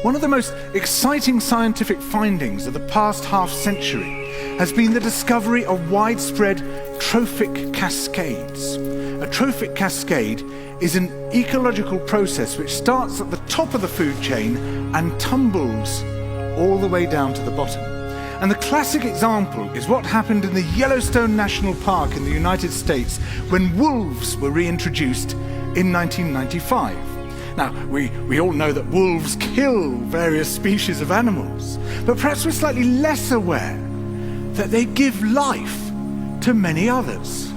One of the most exciting scientific findings of the past half-century has been the discovery of widespread trophic cascades. A trophic cascade is an ecological process which starts at the top of the food chain and tumbles all the way down to the bottom. And the classic example is what happened in the Yellowstone National Park in the United States when wolves were reintroduced in 1995. Now, we all know that wolves kill various species of animals, but perhaps we're slightly less aware that they give life to many others.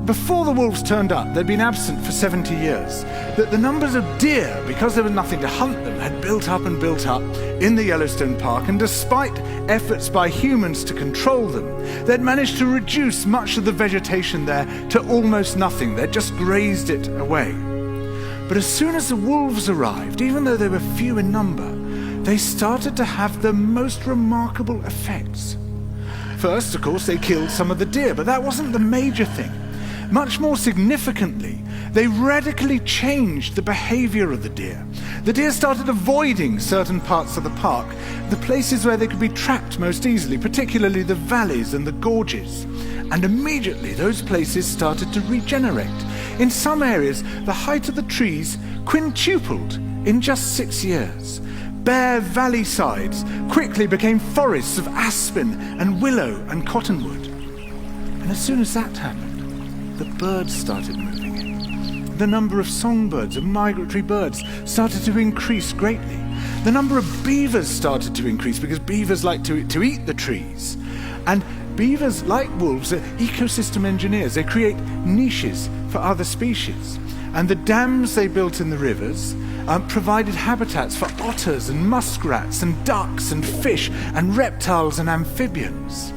Before the wolves turned up, they'd been absent for 70 years, that the numbers of deer, because there was nothing to hunt them, had built up in the Yellowstone Park, and despite efforts by humans to control them, they'd managed to reduce much of the vegetation there to almost nothing. They'd just grazed it away. But as soon as the wolves arrived, even though they were few in number, they started to have the most remarkable effects. First, of course, they killed some of the deer, but that wasn't the major thing. Much more significantly, they radically changed the behavior of the deer. The deer started avoiding certain parts of the park, the places where they could be trapped most easily, particularly the valleys and the gorges. And immediately those places started to regenerate. In some areas, the height of the trees quintupled in just 6 years. Bare valley sides quickly became forests of aspen and willow and cottonwood. And as soon as that happened, the birds started moving in. The number of songbirds and migratory birds started to increase greatly. The number of beavers started to increase because beavers like to eat the trees. And beavers, like wolves, are ecosystem engineers. They create niches for other species. And the dams they built in the rivers provided habitats for otters and muskrats and ducks and fish and reptiles and amphibians.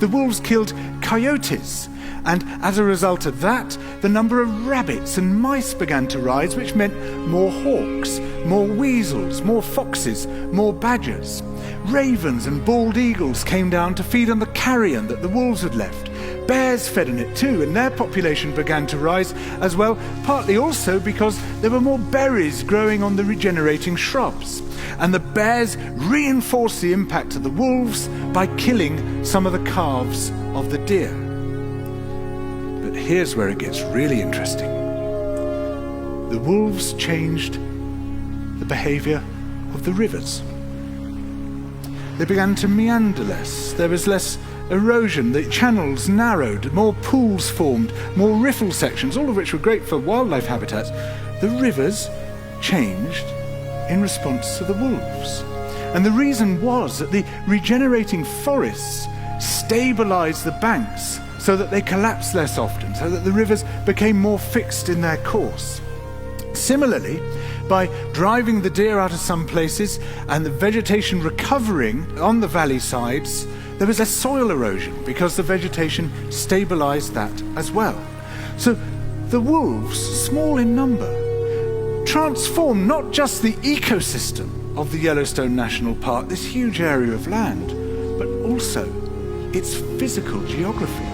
The wolves killed coyotes, and as a result of that, the number of rabbits and mice began to rise, which meant more hawks, more weasels, more foxes, more badgers. Ravens and bald eagles came down to feed on the carrion that the wolves had left. Bears fed on it too, and their population began to rise as well, partly also because there were more berries growing on the regenerating shrubs. And the bears reinforced the impact of the wolves by killing some of the calves of the deer. But here's where it gets really interesting. The wolves changed the behavior of the rivers. They began to meander less. There was less erosion. The channels narrowed, more pools formed, more riffle sections, all of which were great for wildlife habitats. The rivers changed in response to the wolves. And the reason was that the regenerating forests stabilized the banks so that they collapsed less often, so that the rivers became more fixed in their course. Similarly, by driving the deer out of some places and the vegetation recovering on the valley sides, there was less soil erosion because the vegetation stabilized that as well. So the wolves, small in number, transformed not just the ecosystem of the Yellowstone National Park, this huge area of land, but also its physical geography.